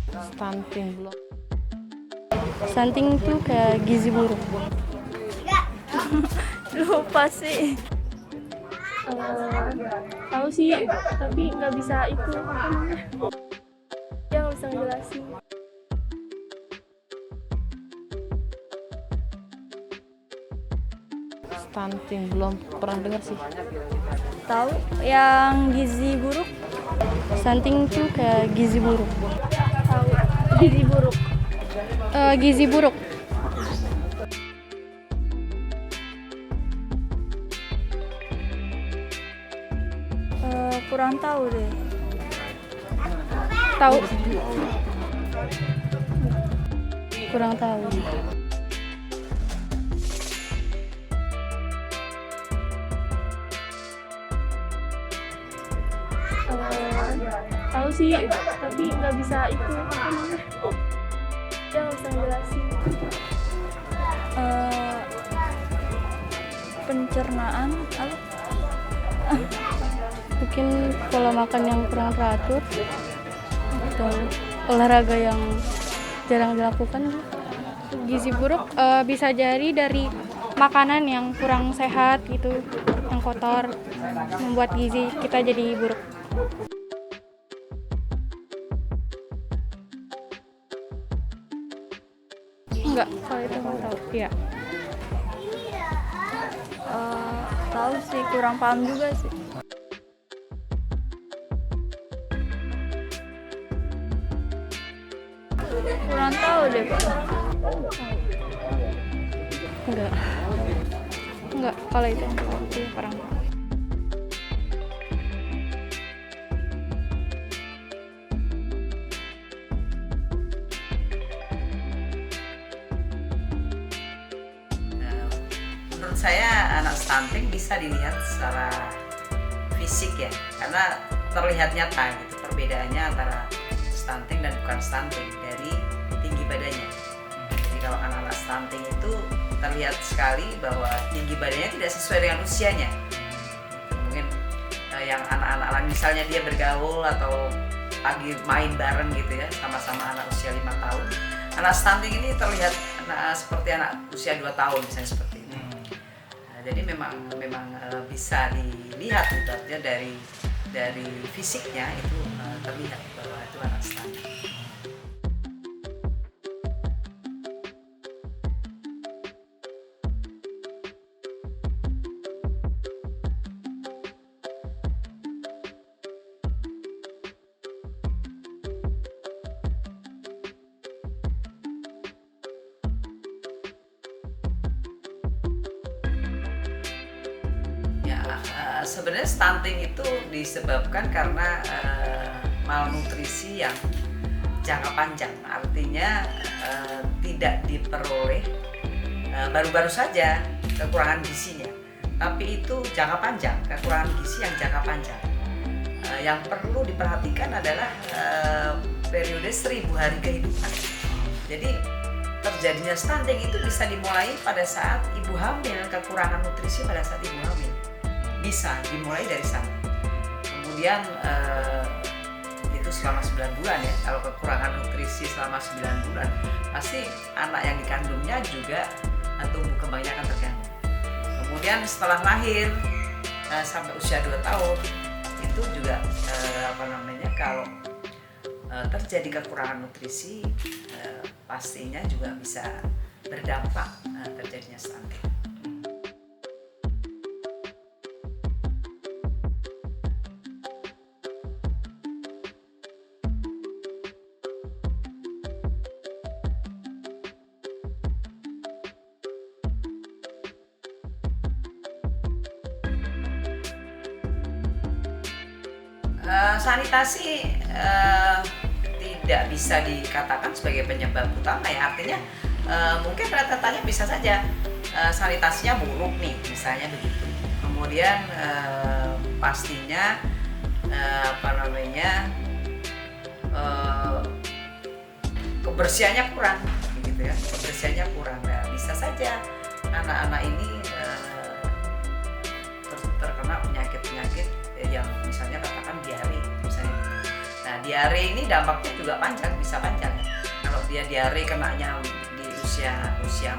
Stunting belum. Stunting itu kayak gizi buruk. Lupa sih. Tahu sih, tapi nggak bisa itu apa namanya. Dia nggak bisa ngejelasin. Stunting belum pernah dengar sih. Tahu yang gizi buruk? Stunting itu kayak gizi buruk. Tahu gizi buruk. Gizi buruk. Kurang tahu deh. Tahu? Kurang tahu. Tahu sih, tapi nggak bisa itu apa namanya. Dia nggak bisa ngejelasin. Pencernaan apa? Mungkin pola makan yang kurang teratur atau olahraga yang jarang dilakukan. Gizi buruk bisa jadi dari makanan yang kurang sehat gitu, yang kotor, membuat gizi kita jadi buruk. Enggak, kalau itu nggak tahu. Iya. Tahu sih, kurang paham juga sih. Kurang tahu deh, Pak. Enggak. Enggak, kalau itu kurang. Menurut saya anak stunting bisa dilihat secara fisik ya, karena terlihat nyata gitu perbedaannya antara stunting dan bukan stunting dari tinggi badannya. Jadi kalau anak-anak stunting itu terlihat sekali bahwa tinggi badannya tidak sesuai dengan usianya. Mungkin yang anak-anak lain misalnya dia bergaul atau lagi main bareng gitu ya, sama-sama anak usia 5 tahun. Anak stunting ini terlihat seperti anak usia 2 tahun misalnya seperti itu. Jadi memang bisa dilihat gitu ya, dari fisiknya itu terlihat bahwa itu anak stunting. Sebenarnya stunting itu disebabkan karena malnutrisi yang jangka panjang, artinya tidak diperoleh baru-baru saja kekurangan gizinya, tapi itu jangka panjang, kekurangan gizi yang jangka panjang. Yang perlu diperhatikan adalah periode 1000 hari kehidupan. Jadi terjadinya stunting itu bisa dimulai pada saat ibu hamil, kekurangan nutrisi pada saat ibu hamil. Bisa dimulai dari sana. Kemudian itu selama 9 bulan ya. Kalau kekurangan nutrisi selama 9 bulan, pasti anak yang dikandungnya juga tumbuh kembangnya akan terganggu. Kemudian setelah lahir sampai usia 2 tahun itu juga kalau terjadi kekurangan nutrisi pastinya juga bisa berdampak terjadinya stunting. Sanitasi tidak bisa dikatakan sebagai penyebab utama ya, artinya mungkin rata-ratanya bisa saja sanitasinya buruk nih misalnya begitu, kemudian pastinya kebersihannya kurang gitu ya, kebersihannya kurang. Nah, bisa saja anak-anak ini terkena penyakit-penyakit yang misalnya katakan diare misalnya. Nah, diare ini dampaknya juga panjang, bisa panjang. Kalau dia diare kenanya di usia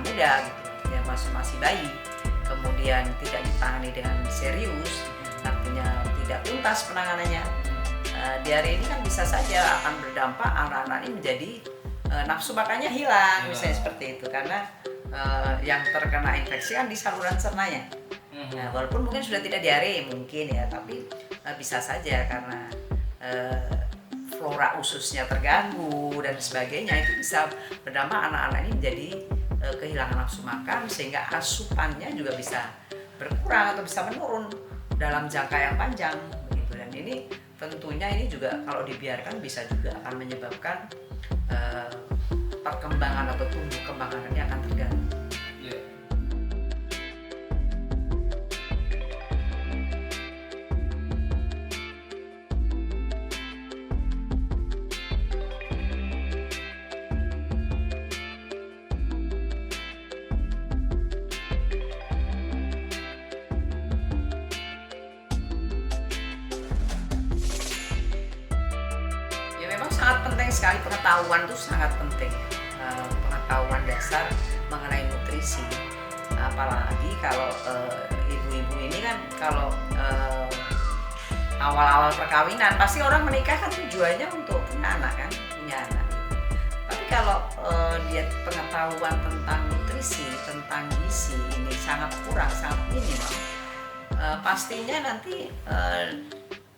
muda gitu, dia masih bayi, kemudian tidak ditangani dengan serius, artinya tidak tuntas penanganannya. Diare ini kan bisa saja akan berdampak anak-anak ini menjadi nafsu makannya hilang, misalnya seperti itu, karena yang terkena infeksi kan di saluran cernanya. Nah, walaupun mungkin sudah tidak diare mungkin ya, tapi bisa saja karena flora ususnya terganggu dan sebagainya, itu bisa berdampak anak-anak ini menjadi kehilangan nafsu makan, sehingga asupannya juga bisa berkurang atau bisa menurun dalam jangka yang panjang begitu. Dan ini tentunya ini juga kalau dibiarkan bisa juga akan menyebabkan perkembangan atau tumbuh kembangannya akan terganggu. Sangat penting sekali, pengetahuan itu sangat penting, pengetahuan dasar mengenai nutrisi, apalagi kalau ibu-ibu ini kan kalau awal-awal perkawinan pasti orang menikah kan tujuannya untuk punya anak kan, tapi kalau dia pengetahuan tentang nutrisi, tentang gizi ini sangat kurang, sangat minimal, pastinya nanti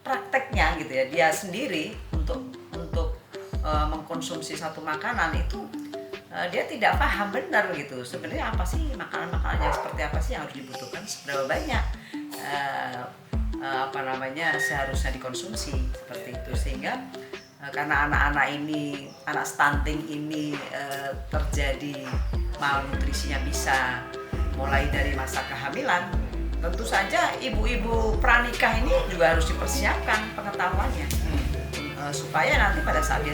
prakteknya gitu ya, dia sendiri untuk mengkonsumsi satu makanan itu dia tidak paham benar gitu, sebenarnya apa sih makanan-makanannya, seperti apa sih yang harus dibutuhkan, seberapa banyak seharusnya dikonsumsi seperti itu. Sehingga karena anak-anak ini, anak stunting ini terjadi malnutrisinya bisa mulai dari masa kehamilan, tentu saja ibu-ibu pranikah ini juga harus dipersiapkan pengetahuannya, supaya nanti pada saat dia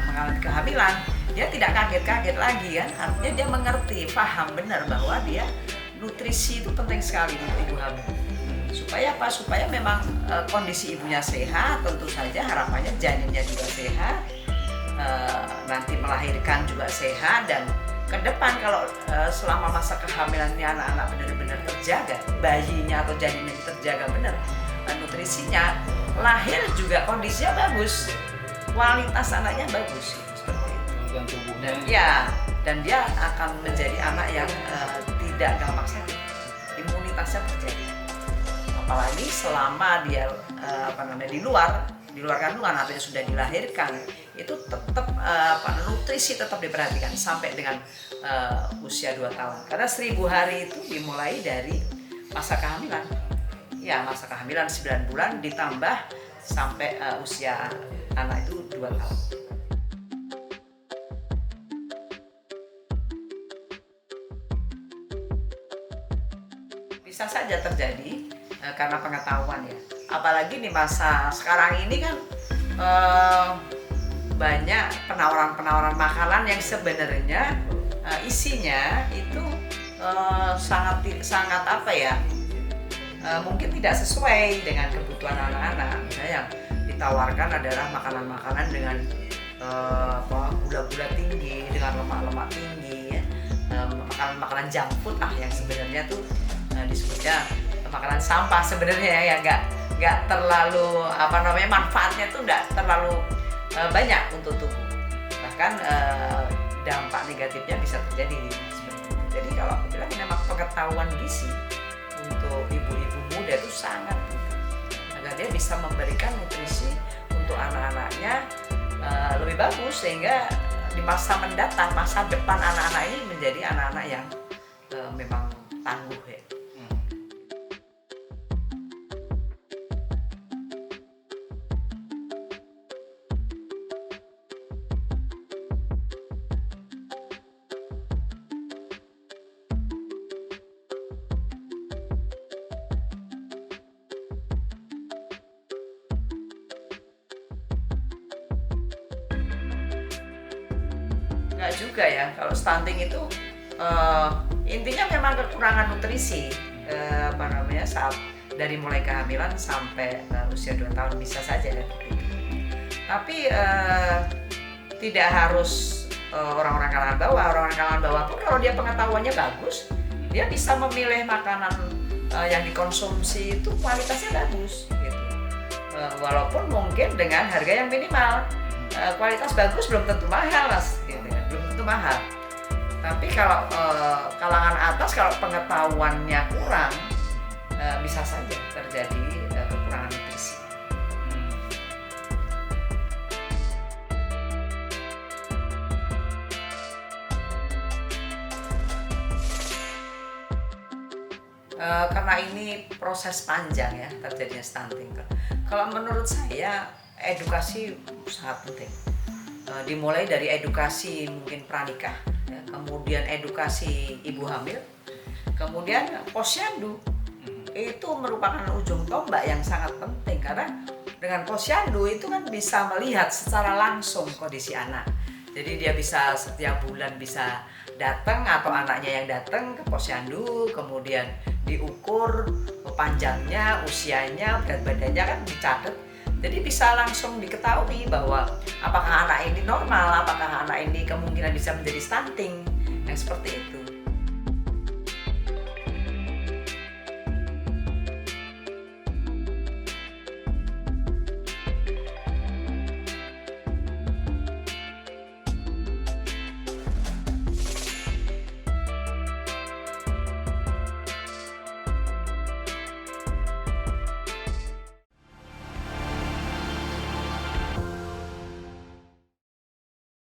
mengalami kehamilan dia tidak kaget-kaget lagi kan, artinya dia mengerti, paham benar bahwa dia nutrisi itu penting sekali untuk ibu hamil. Supaya apa? Supaya memang kondisi ibunya sehat, tentu saja harapannya janinnya juga sehat, nanti melahirkan juga sehat, dan ke depan kalau selama masa kehamilan ini anak-anak benar-benar terjaga, bayinya atau janinnya terjaga benar, nutrisinya, lahir juga kondisinya bagus, kualitas anaknya bagus seperti itu. Dan dia akan menjadi anak yang tidak gampang sakit, imunitasnya terjaga. Apalagi selama dia di luar kandungan, artinya sudah dilahirkan, itu tetap nutrisi tetap diperhatikan sampai dengan usia 2 tahun. Karena 1000 hari itu dimulai dari masa kehamilan. Ya, masa kehamilan 9 bulan ditambah sampai usia anak itu 2 tahun. Bisa saja terjadi karena pengetahuan ya. Apalagi di masa sekarang ini kan banyak penawaran-penawaran makanan yang sebenarnya isinya itu sangat apa ya? Mungkin tidak sesuai dengan kebutuhan anak-anak. Misalnya yang ditawarkan adalah makanan-makanan dengan gula-gula tinggi, dengan lemak-lemak tinggi, ya. Makanan-makanan junk food yang sebenarnya tuh disebutnya makanan sampah sebenarnya, ya nggak terlalu manfaatnya tuh nggak terlalu banyak untuk tubuh. Bahkan dampak negatifnya bisa terjadi seperti itu. Jadi kalau aku bilang memang pengetahuan gizi untuk ibu-ibu muda itu sangat penting agar dia bisa memberikan nutrisi untuk anak-anaknya lebih bagus, sehingga di masa mendatang, masa depan anak-anak ini menjadi anak-anak yang memang tangguh ya. Enggak juga ya, kalau stunting itu intinya memang kekurangan nutrisi saat dari mulai kehamilan sampai usia 2 tahun bisa saja ya. Tapi tidak harus orang-orang kalangan bawah. Orang-orang kalangan bawah pun kalau dia pengetahuannya bagus, dia bisa memilih makanan yang dikonsumsi itu kualitasnya bagus gitu. Walaupun mungkin dengan harga yang minimal. Kualitas bagus belum tentu mahal, Mas, gitu kan? Belum tentu mahal. Tapi kalau kalangan atas, kalau pengetahuannya kurang, bisa saja terjadi kekurangan nutrisi. Karena ini proses panjang ya terjadinya stunting. Kalau menurut saya edukasi sangat penting. Dimulai dari edukasi mungkin pranikah, ya, kemudian edukasi ibu hamil, kemudian posyandu. Itu merupakan ujung tombak yang sangat penting karena dengan posyandu itu kan bisa melihat secara langsung kondisi anak. Jadi dia bisa setiap bulan bisa datang atau anaknya yang datang ke posyandu, kemudian diukur panjangnya, usianya, berat badannya kan dicatat. Jadi bisa langsung diketahui bahwa apakah anak ini normal, apakah anak ini kemungkinan bisa menjadi stunting, yang seperti itu.